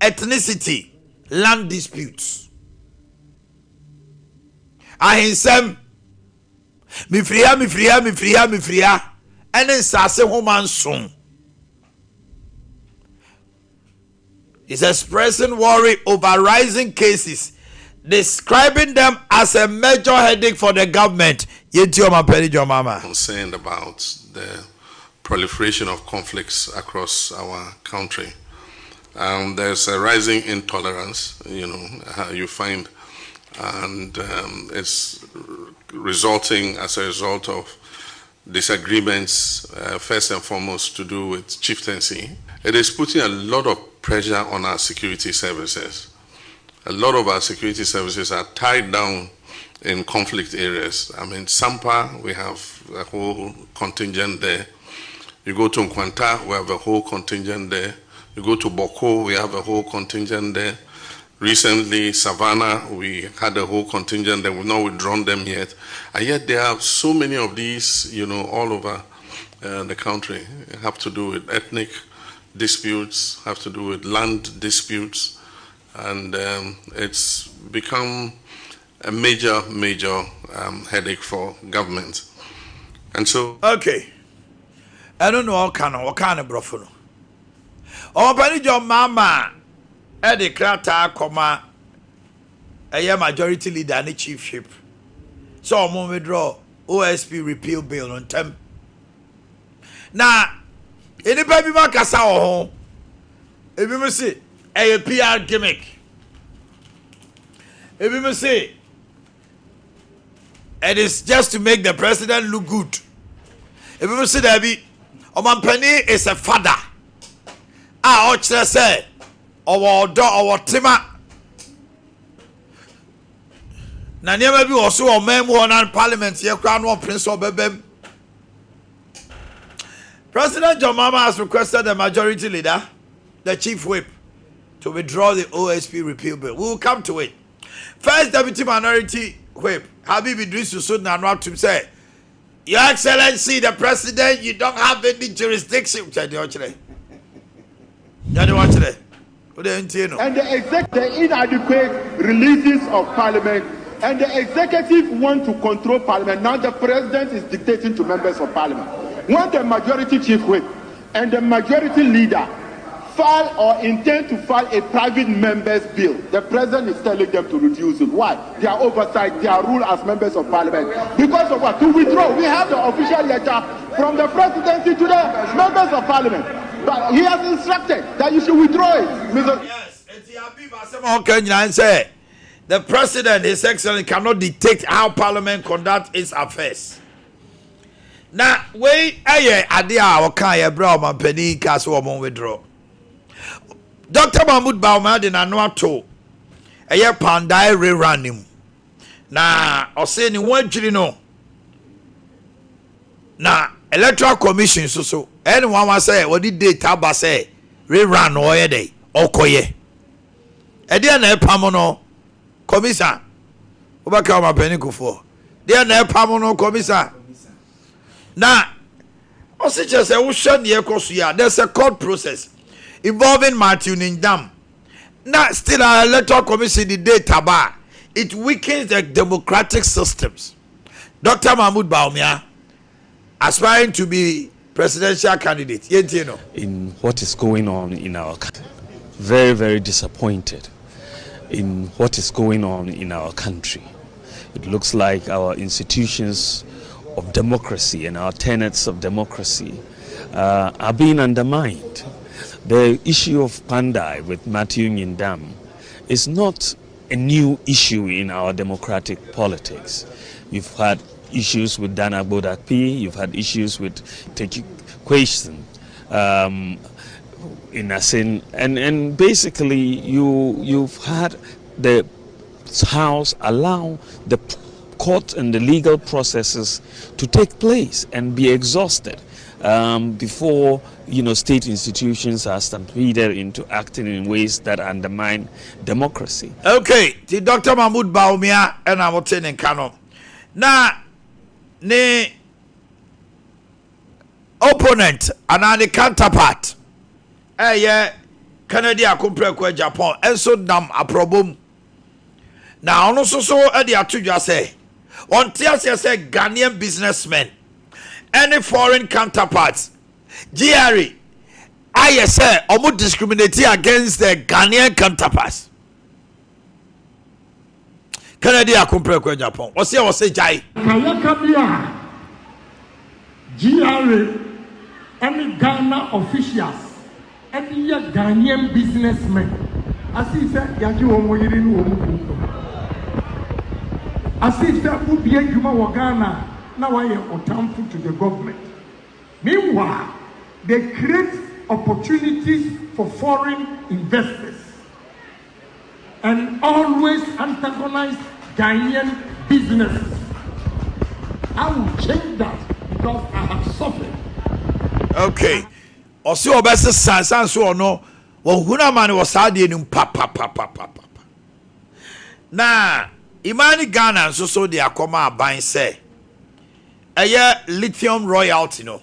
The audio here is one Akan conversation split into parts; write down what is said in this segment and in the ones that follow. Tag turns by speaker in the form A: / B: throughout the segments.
A: ethnicity, land disputes. Ahinsem mifriya ene nsase homan son. Is expressing worry over rising cases, describing them as a major headache for the government.
B: Concerned about the proliferation of conflicts across our country. There's a rising intolerance, you find, and it's resulting as a result of disagreements, first and foremost to do with chieftaincy. It is putting a lot of pressure on our security services. A lot of our security services are tied down in conflict areas. I mean, Sompa, we have a whole contingent there. You go to Nkwanta, we have a whole contingent there. You go to Boakye, we have a whole contingent there. Recently, Savannah, we had a whole contingent there. We've not withdrawn them yet. And yet there are so many of these, all over the country. Have to do with ethnic disputes, have to do with land disputes. And it's become a major headache for government. And so...
A: Okay. I don't know what kind of brofono. Omanhene Yaw mama Ade Krata koma a majority leader and chiefship. So I'm withdraw OSP repeal bill on time. Now, anybody be kasa ho. If you say a PR gimmick. If you say it is just to make the president look good. If you say that Omanhene is a father. Ochre say our tema. Na niema bi wo so o mem ho na parliament ye kra no prince obebem. President John Mahama has requested the majority leader, the chief whip, to withdraw the OSP repeal bill. We will come to it. First Deputy Minority Whip, Habib Idris Yusuf Nanwatum say, Your Excellency, the President, you don't have any jurisdiction.
C: And the inadequate releases of Parliament, and the executive want to control Parliament. Now the President is dictating to members of Parliament. When the majority chief whip and the majority leader file or intend to file a private member's bill, the President is telling them to reduce it. Why? Their oversight, their rule as members of Parliament. Because of what? To withdraw. We have the official letter from the Presidency to the members of Parliament. But he has instructed that you should withdraw it.
A: Yes, the President, His Excellency, cannot dictate how Parliament conduct its affairs. Now, we Ade Akye Abia Omanhene Yaw withdraw. Dr. Mahmoud Bauma de Nanoa to a pandai rerun. Na ose ni wadwiri no. Na Electoral Commission so anyone was say what did data ba say rerun oye day okoye. E dia na epam no commission. Obaka Omanhene Kufo. Dia na epam no commission. Na ose just say wo hwe ne ekoso ya there's a court process involving Matthew Nindam. Now, still our electoral commission the data bar. It weakens the democratic systems. Dr. Mahmoud Baumia aspiring to be presidential candidate.
D: In what is going on in our country. Very, very disappointed in what is going on in our country. It looks like our institutions of democracy and our tenets of democracy are being undermined. The issue of Pandai with Matthew Nindam is not a new issue in our democratic politics. You've had issues with Dana Boakye, you've had issues with question in Asin, and basically you've had the House allow the court and the legal processes to take place and be exhausted before state institutions are stampeded into acting in ways that undermine democracy.
A: Okay, the Dr. Mahmoud Baumia and I'm in Kano. Now, the opponent and the counterpart, Kennedy Akumprekwe Japan enso dam aprobom na ono so e de atodwa say on tiase say Ghanaian businessmen any foreign counterparts GRE I say omo discriminate against the Ghanaian counterparts. Kennedy Akumprekwe Japan o say jai
E: Ade Akye Abia GRE and Ghana officials and the Ghanaian businessmen. As if Yaki Omoyiri no Omuku. As if Ubie Juma Wagana now I am otamfu to the government. Meanwhile, they create opportunities for foreign investors and always antagonize Ghanaian businesses. I will change that because I have suffered.
A: Okay. Osi obese sansan so no wonhuna mane wo saade nim pa. Na imani Ghana so de akoma aban say lithium royalty no.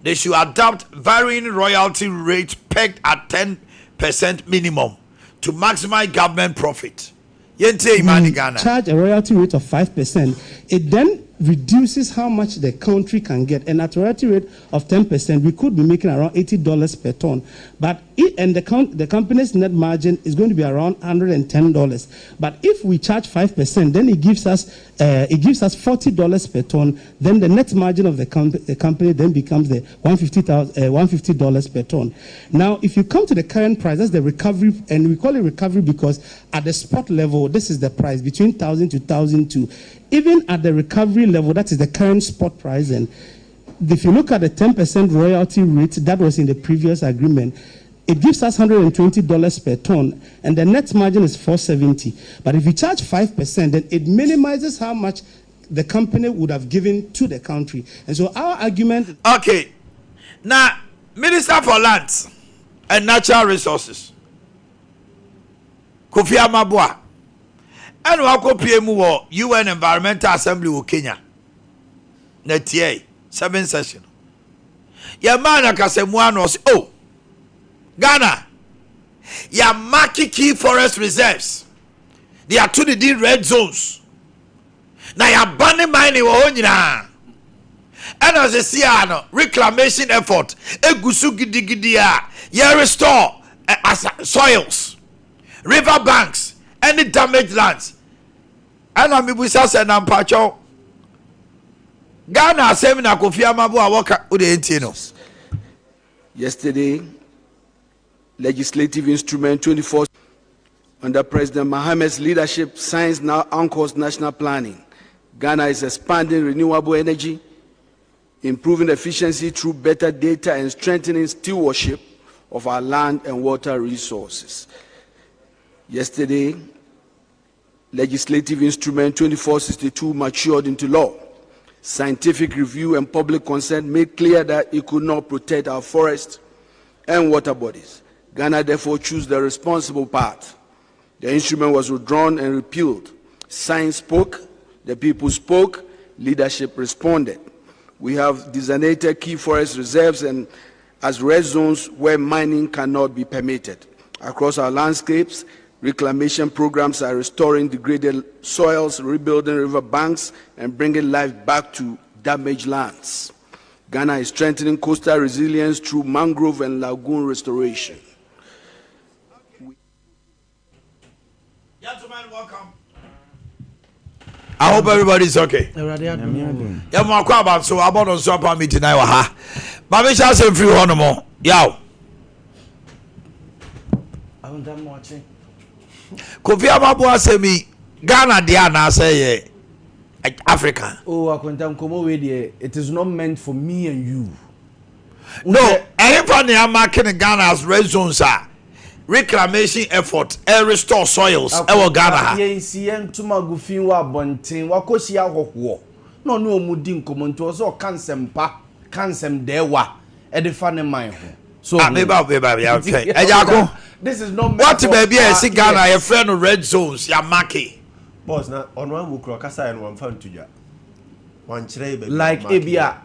A: They should adopt varying royalty rates pegged at 10% minimum to maximize government profit. Yente imani Ghana
F: charge a royalty rate of 5%. It then reduces how much the country can get, and at a royalty rate of 10%, we could be making around $80 per ton. But the company's net margin is going to be around $110. But if we charge 5%, then it gives us $40 per ton. Then the net margin of the company then becomes the $150 per ton. Now, if you come to the current price, that's the recovery, and we call it recovery because at the spot level, this is the price between 1,000 to 1,002. Even at the recovery level, that is the current spot price. And if you look at the 10% royalty rate that was in the previous agreement, it gives us $120 per ton, and the net margin is $470. But if you charge 5%, then it minimizes how much the company would have given to the country. And so our argument...
A: Okay. Now, Minister for Lands and Natural Resources, Kofi Amabua, and wako PMU UN Environmental Assembly of Kenya. Netie 7th session. Ya man akasemwa was Ghana. Ya marking key forest reserves. They are to the red zones. Na ya banning mining wo nyina. And as a siano reclamation effort egusu gidigidi ya restore soils, river banks, any damaged lands. And I'm say na mpacho Ghana asem na Kofi Amabua waka udentino.
G: Yesterday, legislative instrument 24 under President Mohamed's leadership, science now anchors national planning. Ghana is expanding renewable energy, improving efficiency through better data, and strengthening stewardship of our land and water resources. Yesterday, legislative instrument 2462 matured into law. Scientific review and public consent made clear that it could not protect our forests and water bodies. Ghana therefore chose the responsible path. The instrument was withdrawn and repealed. Science spoke, the people spoke, leadership responded. We have designated key forest reserves and as red zones where mining cannot be permitted. Across our landscapes, reclamation programs are restoring degraded soils, rebuilding river banks, and bringing life back to damaged lands. Ghana is strengthening coastal resilience through mangrove and lagoon restoration.
A: Gentlemen, welcome. I hope everybody's okay. Yeah, my crab, so I'm on Sompa meeting now. But we shall say free one more. Yaw.
H: I'm done watching.
A: Kofi Amabua say me Ghana dia na say Africa.
H: Oh, akontam komo we there. It is not meant for me and you.
A: No, everybody am marking Ghana as red zones are reclamation effort and restore soils. Ewo Ghana.
H: Ye nsi entuma gufin wa bonten wakosi ahoho. No no omudi nkomo nti ozo kansem dewa e de fa ne man ho. So
A: baby, okay. Ejako.
H: This is not
A: what baby I see Ghana your friend of red zones ya marking.
I: Boss na on one mukro kasa and one fan tuja. One chere baby.
H: Like Abia.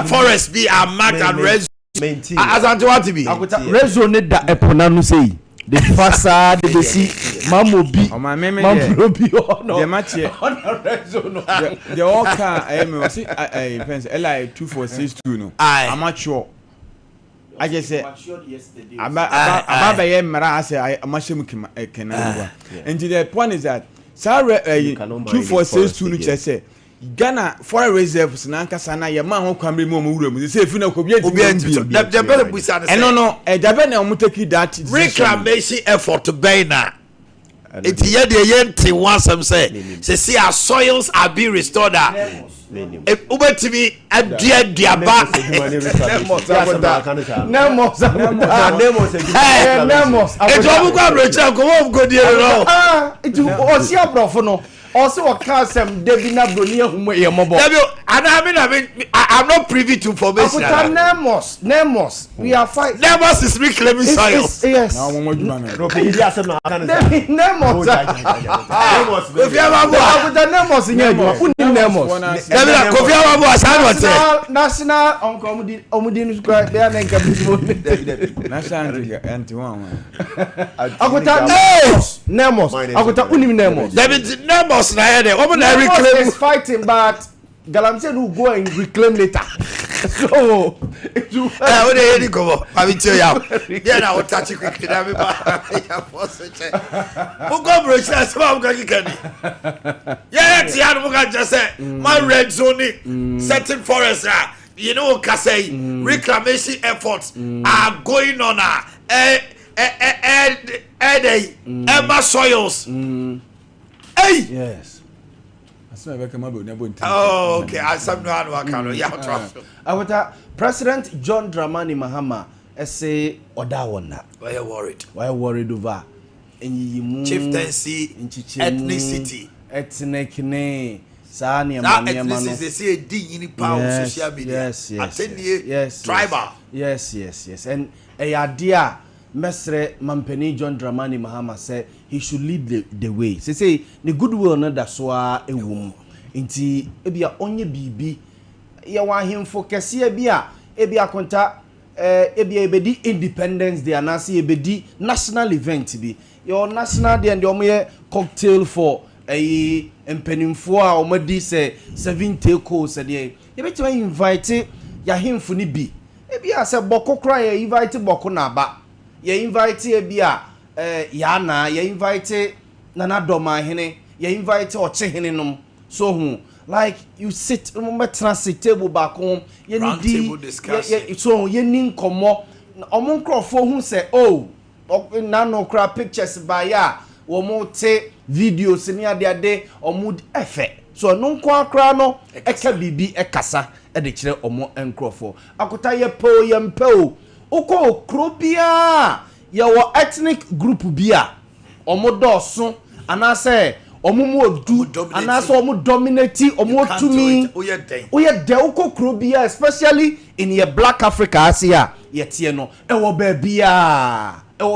A: Forest be a marked and red
I: maintain
A: asante what be
H: rezo ne da epona no sei the fasa de besi mamobi mamobi ono
J: the match
H: rezo no
J: the oka me was fence li 2462 no amateur I just say about the mara say amashim kenan and the point is that sorry 2462 no say Ghana foreign reserves na nkasa na ye ma ho kwamre mu wura mu say fi na ko bi
A: the better busa na say
J: no dabe na omo take that
A: reclamation effort to Bena it here the yenti wansam say see our soils are being restored ubetimi aduaba
H: nemos
A: it omo kwa brecha ko wo go die no
H: it o si abrofo no also a casem Debina Brunia whom we are mobile.
A: I'm not privy to information.
H: Nemos. We are fighting.
A: Nemos is reclaiming soil.
H: Yes. Nemos.
A: If you have
H: Nemos in your National Omudin Square, they are Nemos.
A: Nemos
H: is fighting, but Galamse will go and reclaim later. So,
A: what are you going to I will tell you. Then I will touch you quickly. Yeah, that's the animal just said. My red zone, certain forests, you know, Kasei, reclamation efforts are going on. Emma soils. Hey!
H: Yes.
A: Oh, okay. I some
H: President John Dramani Mahama say Odawana.
A: Why are you worried?
H: Why are worried over
A: chieftaincy, ethnicity,
H: ethnic name. Sani
A: ethnicity they say D in power social media.
H: Yes.
A: Tribal.
H: Yes. And a idea Mesre Mampeni John Dramani Mahama said he should lead the way. Say the goodwill na da so a ewum. Inti ebia onye bibi ya wa himfo kese ebia konta ebia ebedi Independence Day anase ebedi national event bi. Your national day and the omoye cocktail for empenimfo a omadi say 7 take say dey. Ebeti invite ya himfo ni bi. Ebia say boko kra ya invite boko na ba. You invite Abia, Yana, you invite Nana Omanhene, you invite Oche so like you sit transit table back home, you need discussion. So you need komo. Omunkro for who say, oh, nano crap pictures by ya, or take videos in your day or mood effect. So no kwa no eka bibi ekasa edichire omo enkrofo. Akota ye po yempo. Oko krobia yawo ethnic group bia omodoso anase omumu odu anase omu dominate omu tumi oye de oko krobia especially in your black Africa Asia yetie no ewo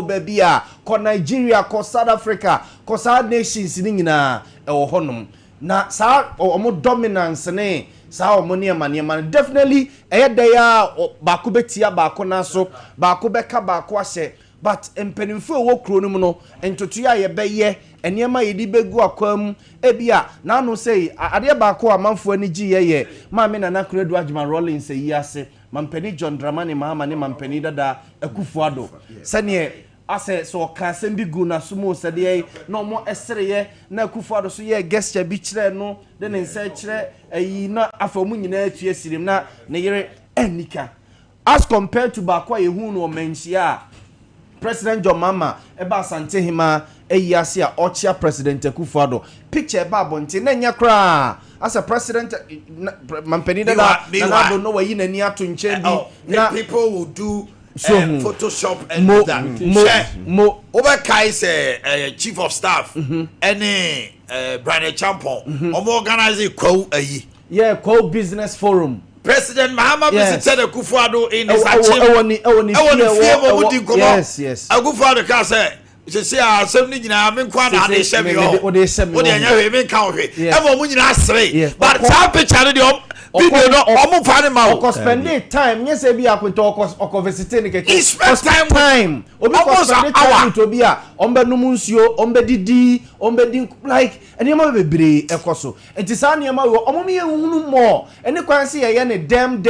H: babia ko Nigeria ko South Africa ko South nations ni nyina ewo honom na sa omu dominance ne sa omoni amane definitely dey ya baako betia baako na so baako beka baako ahye but empenimfo wo kro no mu no entoto ya ye beye eniema yedi begu akwam ebia na no say ade baako amanfo ani gi ye maame na nakredu agima rolling say yi ase mampeni John Dramani Mahama ne mampeni dada Akufuado sane ase so ka sembi gu na sumo sade no mo esreye na Akufuado so ye gesture bi kire no de ne nsa kire ayi na afamu nyina atue sirim na ne yere enika as compared to bakwa yehu no menhia President John Mahama eba asante hima eyi ase a ochia President Akufuado picture eba bonte na nya kra as a president mampeni dada na do no wayi na ni ato nchen bi
A: na people will do Photoshop and that. Mo Obakai say chief of staff any Brian Champon or organize quo
H: quo business forum.
A: President Mahama visited Akufuado in his
H: yes.
A: Akufuado can say she say assembly nyina me kwa na dey sheme o dey nya we me kan hwe e mo nyina sere but that picture no dey video no omo fane ma o
H: spend time yes e bi akwento oko visit ni keke
A: spend
H: time obi spend time to bi a ombe num nsuo ombe didi like enema bebre ekoso enti sa enema we omo me ehunu mo eni kwanse ye ne dem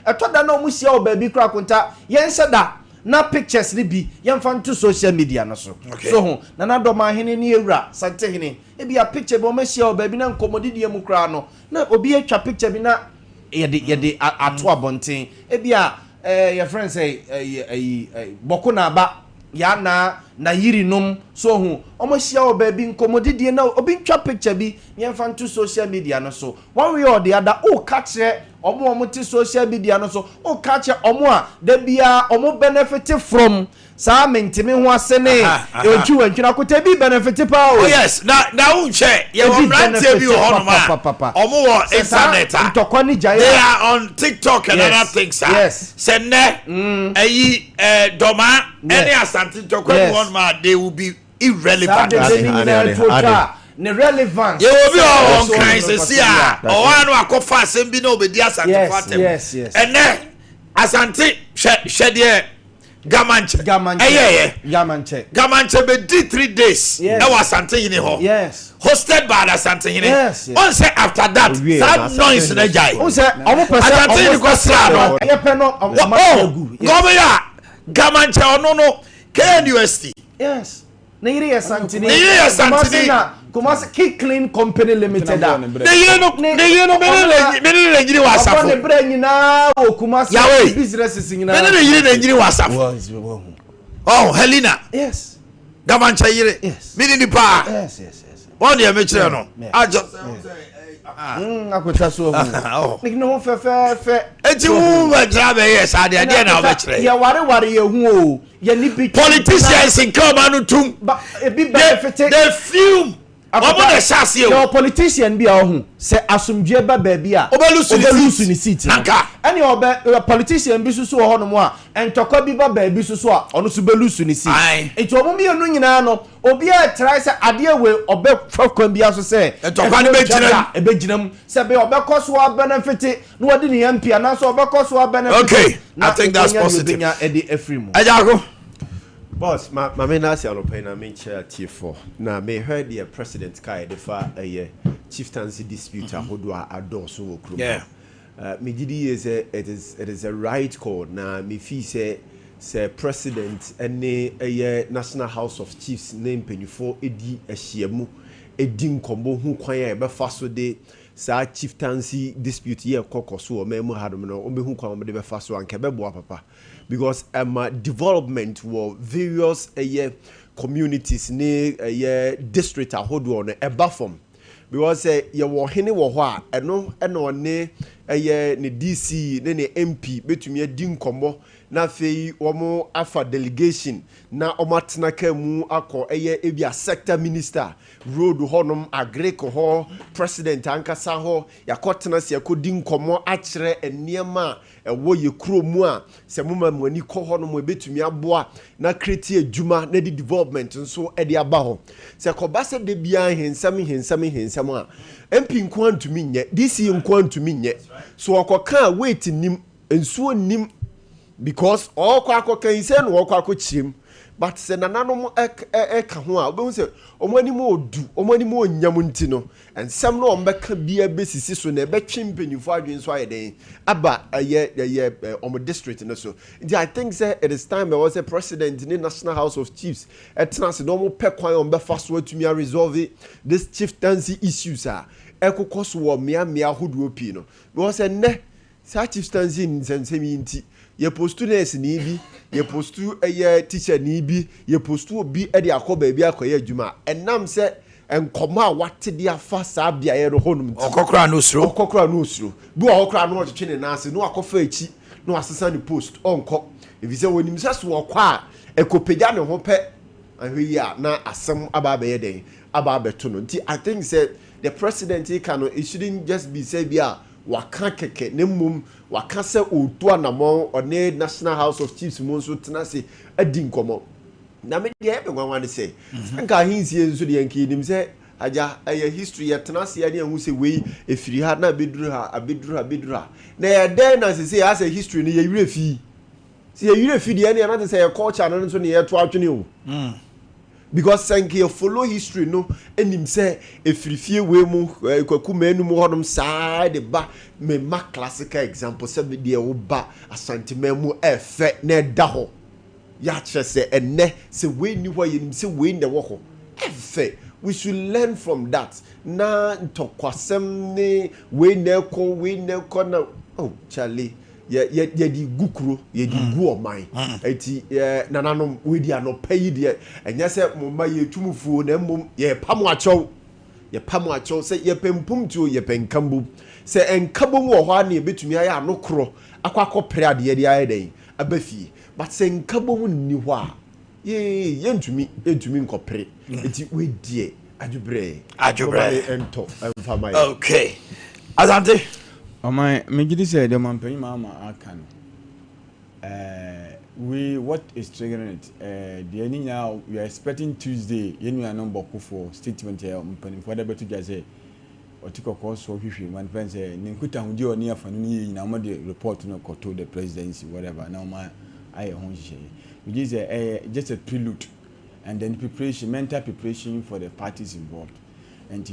H: etoda na omo hia o ba bi kra akwenta yense da na pictures ni bi yemfa to social media no so so ho na Omanhene ni ewura sante hene e bi a picture bo mahia o ba bi na nkomodidie mu kra no na obi atwa picture bi na yede ato abonten e bi a your friend say boko na ba ya na yiri num so ho omahia o ba bi nkomodidie na obi ntwa picture bi yemfa to social media no so one way or the other o catch omo ti social media no so o catch omo a da bia omo benefit from sa mentime ho asene eju antwina kota bi benefit pa o
A: yes na unche ye won rantie bi ho no ma omo wo internet
H: ntokoni jaye
A: they are on TikTok and other things
H: yes
A: sene ayi doma any asante ntokoni one ma they will be irrelevant
H: ne relevance
A: you will be on crisis here or one akofa asem na obedi asante fatem
H: yes
A: ene asante shede gamanche gamanche be did 3 days e was asante hine ho hosted by asante hine on say after that that noise na jai
H: on say omo person
A: asante hine ko sra no
H: e pe no
A: gobe ya gamanche ono no KNUST
H: yes na yiri asante ni Kumasi Key Clean Company Limited.
A: Ne yeno menene nyiri wasafo.
H: Ne bre nyina o Kumasi businesses nyina.
A: Menene yiri ne nyiri wasafo. Oh, Helena.
H: Yes.
A: Gamancha yiri.
H: Yes.
A: Mini pa.
H: Yes.
A: One dey me kire no. Ajo.
H: Akweta so hu. Nik no fe.
A: Eti wu ba gra be yes ade na ba kire.
H: Ya ware ye hu o. Ye ni bi
A: politicians in Kamanu tum.
H: E bi benefit.
A: They fume. Omo de chance
H: yo politician bi a hu se asumdwe ba ba bi a obelusu ni seat
A: nanka
H: any politician bi susu ho no mo a entokwa bi ba bi susu a ono su belusu ni seat enti omo mi enu nyina no obi a try se ade we obe fakwan bi aso se
A: entokwa ni
H: be ginam se be obe koso wa benefit no wadi ni MP na so obe koso wa benefit
A: okay I think that's positive ajago
I: boss, my main answer on pain. I mean, chair T4. Now, may heard the president Kai defer a chieftaincy dispute. Who do I adore so?
A: Yeah.
I: Me gidi is it is a right call. Now, me fee say president a National House of Chiefs name penny for edi a shiemu edin combo who kwaya be faso de sa chieftaincy dispute ye kokoso o memo hadom no o be hu kwam de be faso anke be boa papa. Because development were various communities near district ahodo on eba form because ye wo hene wo ho a eno ne ne DC ne MP betumi adi nkomo na fei wo afa delegation na omatena ka mu akọ ebia sector minister road honom agriko ho president ankasa ho yakotena se yakodi nkomo akire eniema ewo ye kuro mu a se muma mani ko honom ebetumi aboa na create adwuma na di development nso edi aba ho se kobase de bia hensam a MP nkwantumi nye DC nkwantumi nye so okoka wait nim ensuo nim because all kwako kan say no kwako chim but se nananom eka ho a obehu se omani mo odu omani mo nyam ntino ensem no ombeka bia besisi so na ebetwe mpanifo adwen so ayeden aba omo district no so I think say it is time there was a president in the National House of Chiefs etnase no mo pekwan ombefa so atumi resolve this chieftaincy issues ekokoso wo mia hodo pi no because ne sa chieftaincy nsensemi nti ye postu nurse ni bi ye postu teacher ni bi ye postu obi e de akoba bi akoye adwuma enam se enkoma a wate de afa sa bia ye ro honum ti
A: okokra no osuro
I: bi okokra no twetwe ne nase no akofa echi no asesa ni post onko evise wonim se so okwa ekopegya ne ho pe ahwe ya na asem aba be ye den aba beto no nti I think say the president he it shouldn't just be say bia waka keke ne mum waka se otu anamon one National House of Chiefs mo so tena se adi nkomo na me de ebe gwanwan say nka hinsie nso de yanki nim se aja history yɛ tena se ya ne hu se wei efiri ha na beduru ha na yɛ den na se as a history ne yɛ wire fi se yɛ wire fi de ne na se yɛ culture no so ne yɛ to atwene o because sank you follow history no enim se efirifie we mu kwaku manu mu hodom side ba me ma classical example se de wo ba asantema mu efe na da ho ya kire se enne se we ni ho yenim se we ne wo ho efe we should learn from that na ntokwasem ne we ne ko na oh Charlie ye di gukuro ye di gu oman eti nananom we di anopa yi de enya se momma ye tumufuo na mmom ye pam acho se ye pempum tuo ye penkambu se enkabom wo ho na ye betumi aye anokro akwakopre ade de aye den abafie but se enkabom ni ho a ye ntumi nkopre eti we die adjubre ento mfama
A: okay Asante
J: me gidi say the man penny mama akan we what is triggering it the any now we are expecting Tuesday yenu ya number for statement here mpani for the better just say otiko course so hwehwe man pen say ninkuta hudi oni afanu ni na mo the report no to the presidency whatever now my aye hon hye we just just a prelude and then mental preparation for the parties involved. And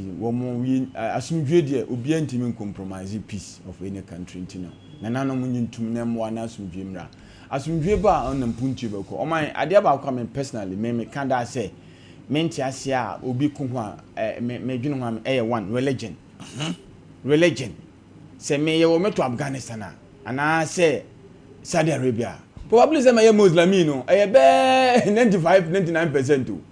J: we assume de obi antimi compromise peace of any country ntino na nanom nyintum na mo na asumdwe mra asumdwe ba on mpuntu be ko o man ade ba kwa me personally me can da say menti ase a obi ko ho a me dwene ho am one religion say me ye wo meto Afghanistan ana say Saudi Arabia probably say me Muslimi no be 99% too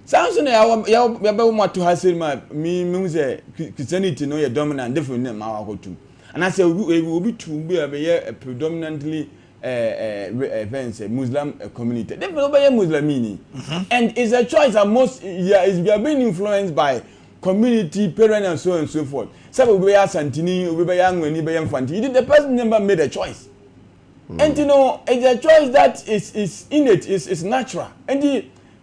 J: Samson ya be mo to hasil ma me say Christianity no ye dominant different name ma wa hotu and I say we to be a predominantly events Muslim community they be Muslimini and it's a choice that most we are being influenced by community parents and so on and so forth so we are santini we be young when we be infantile the person never made a choice and you know it's a choice that is innate is natural and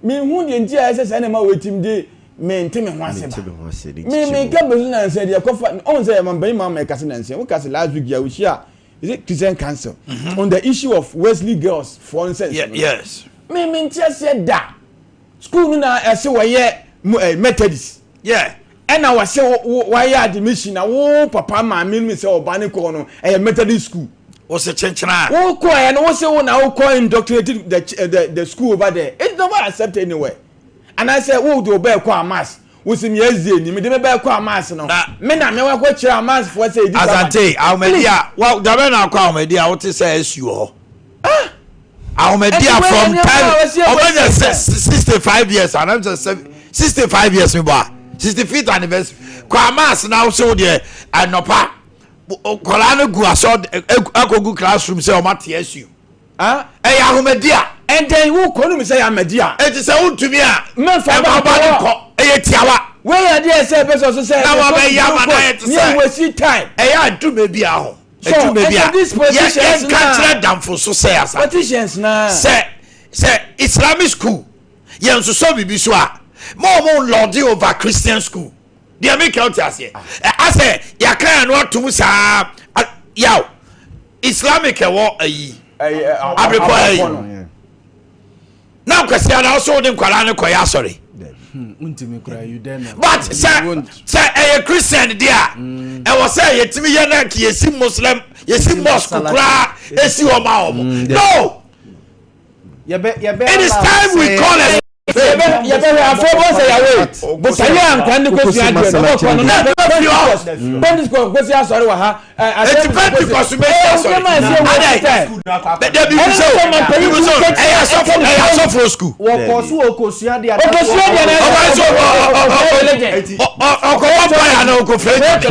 J: me hu de ntia ese na ma wetim de me nteme ho aseba me ka bezu na nse de kofa on say man ban ma ka se na nse wo ka se last week ya we share is it Christian Council on the issue of Wesley girls for instance
A: yes
J: me ntia se da school na ese wo ye Methodist and I was say why admission na wo papa ma me say obane ko no Methodist school
A: what's the chenchana
J: wo ko and wo say wo na wo ko indoctrinated the school over there it's not accepted anywhere and I say wo do be ko amas wo sim yezie ni me de be ko amas no me na me wa ko kire amas for say this
A: Asante Ahmedia wa da be na ko Ahmedia wo te say asu ho Ahmedia from time over 65 years and I'm just 65 years me ba 65th anniversary ko amas now so there anopa kolano gu aso akogu classroom say o mate asu Ahmedia
J: and then who call me say Ahmedia
A: it is a untumi a
J: me fa ba
A: ko tiawa
J: we are there say person so say
A: na wa be yama na it say
J: we see time
A: aduma bia ho
J: aduma bia this politicians
A: na damfo so say asa
J: politicians na
A: say Islamic school yen so bibi so a mo lord over Christian school they make out as say ya kan no atum sa yaw Islamic e wo ayi abepo ayi now kwesi na so de nkwala ne koya sorry
H: untimi kura you then
A: but say Christian dia e was say yetimi ye na ki yesi Muslim yesi mosque kura esi o ma o no it is time we call it
J: ya be afọwọ say yawe but say ankan ko si adwe no ko no na bendis ko si asori wa ha
A: it depends because we make sorry but there be so for school
H: wo ko su okosia dia
J: na
A: no ko fake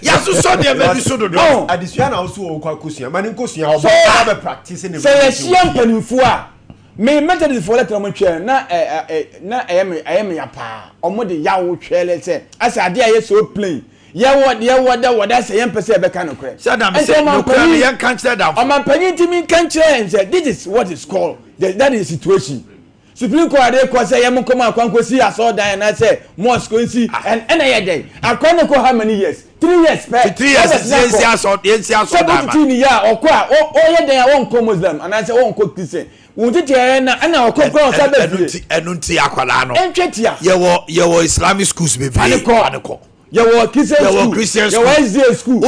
A: ya so dia be so do
I: adisua na so okosia mani nkosia obo ba practice ne
J: say ya siam panimfu a me Methodist for letter mo twa na ayem ya pa omo de yawo twele se ase ade aye so plain ye woda say yem pese be kan okre
A: sadam say no kra me yan kan kire da
J: o man panyin timi kan kire say this is what is called that is situation Supreme Court dey ko say yem come akwanko si aso dan na say mosque nsi and na day akwan ko how many years 3 years per
A: 3 years si aso dan
J: ma 17 year okwa o ye dan won ko Muslim and I say won ko Christian wunti na ana okokro o sabe
A: enunti akwala no
J: entwetia
A: ye wo Islamic schools be aniko
J: ye wo Christian school ye wo SDA school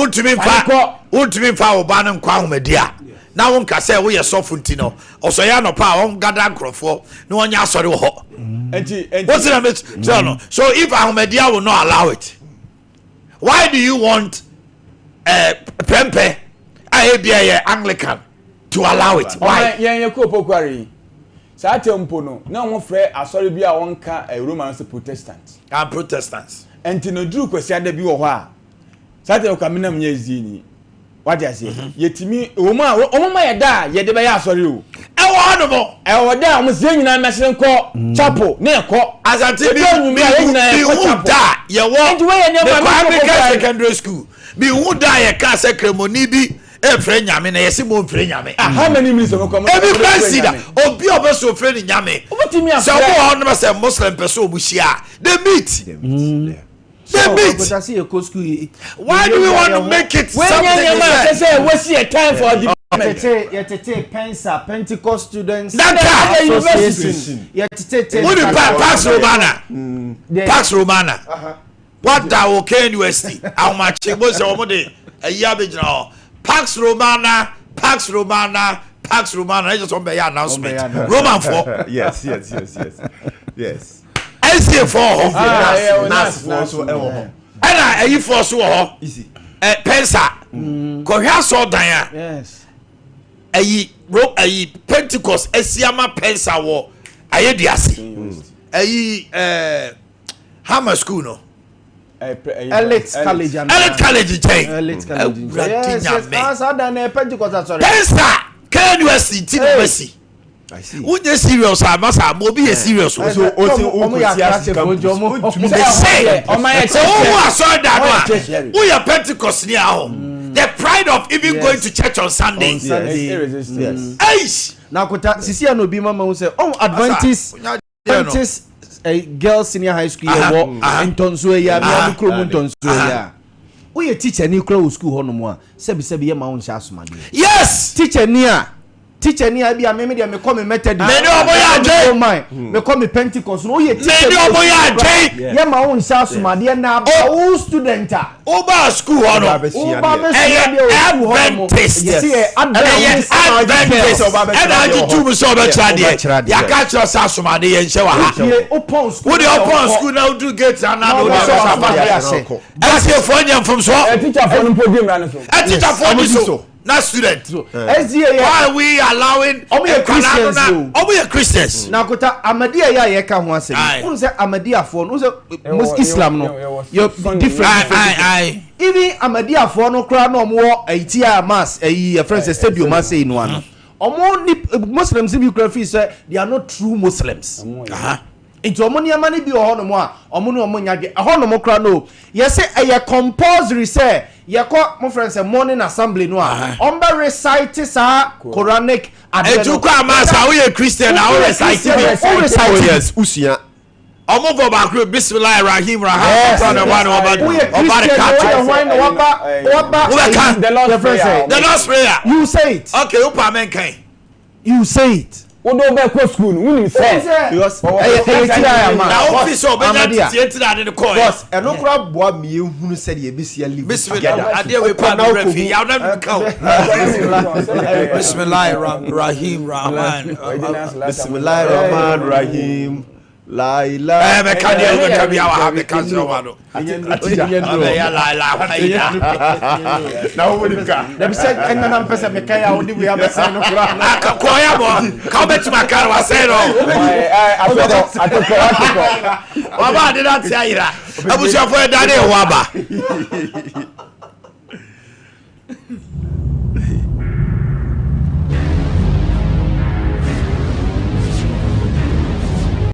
A: untumi fa oba no kwa homadia na won ka say wo ye sofunti no osoya no pa won gada nkrofo na wonya asori wo ho what's it so if homadia will not allow it, why do you want Prempe Abia Anglican to allow it? Why?
J: Yeah, Kopokwari. Satempo no. Na won frɛ asɔre bi a wonka Romans Protestants.
A: And Protestants.
J: Enti no duru kwasi ada bi wɔ hɔ a. Satempo kamina mnya ezini. What you say? Yetimi oma yɛ da yɛ de bɛ yɛ asɔre o.
A: Ɛwɔ hɔ no.
J: Ɛwɔ da mo se nyina mɛsen kɔ chapel na ɛkɔ.
A: Asante bi hu da yɛ wɔ.
J: Enti we yɛ ne
A: ma African secondary school. Bi hu da yɛ ka secretary bi frɛ nyame na yɛse mo frɛ nyame.
J: How many minutes of come?
A: Every consider obi obeso frɛ nyame. So wo on na say Muslim person obuhia. They meet. Why do we want to make it something?
J: Say we see a time for the
H: Pensa Pentecost students
J: association.
A: What Pax Romana. What da okay university? How much was omode a yabijna Pax Romana. I just want to announcement. Roman 4.
I: Yes.
A: I see 4. And I for so easy. Pensa. Kohia so dan.
H: Yes.
A: Ayi Pentecost Esiama Pensa wo aye diase. Ayi Hammer school no.
H: Elite college chain. Yes, Pentecost sorry.
A: Pensa university university. I see. Who is serious? I must have Mobi is serious. So
H: say
A: I saw that one. We are Pentecost now. The pride of even going to church on Sunday.
H: Yes. Now kota sisi no bi mama who say Adventist girls senior high school in Tonso ya mi kromu Tonso ya. We a teacher ni kro school hono mo a sebi ye ma won sha asomade.
A: Yes.
H: Teacher ni abi me dey me call me method.
A: Me no oboya
H: adwai. Me call me Pentecost no ye teacher.
A: Me no oboya adwai.
H: Ye ma won sha asomade na ba student a.
A: Oba school hono.
H: Oba be
A: Adventist.
H: Yes.
A: Adventist. And I do so oba chade. Ya ka chiro sa asomade ye nche wa ha.
H: Open school.
A: Wo dey open school now do gate and now do so. Ask for nyam from so.
J: Teacher for no podium na so.
A: Teacher for so. Not student. Why are we allowing Christians?
H: Now, Kota Amadia ya can once say, who say Amadia for no most Islam no. You're different. Even Amadia for no crowd no more a tia mass a friends a stadium mass in one. Muslims in Ukraine say they are not true Muslims. Into omonia mani bi ohono mo a omono omonya ge ahono mo kra no yes say e compulsory say ye ko mo friends morning assembly no a omba recite sa Quranic
A: etu kwa masa we Christian na we recite
I: yes usia
A: omo go back bismillahir rahim rahim the Lord's prayer
H: you say it
A: okay upa men kan
H: you say it
J: we do be school we say
H: because
A: na office obenya tietira de call
I: boss eno kura boa me ehunu se de ebisia live
A: bismillah ade we pa no refi ya na ka bismillahir rahim rahman
I: bismillahir rahmanir rahim la ilaha
A: be ka bi wa be ka so wa no ya la
I: na wo di ka
H: dem say enna na mpesa me kai a wo di we abesa no kura
A: aka ko ya bo ka be tuma kar wa say no
J: atoko
A: baba de that say ira abusia fo e dade wa ba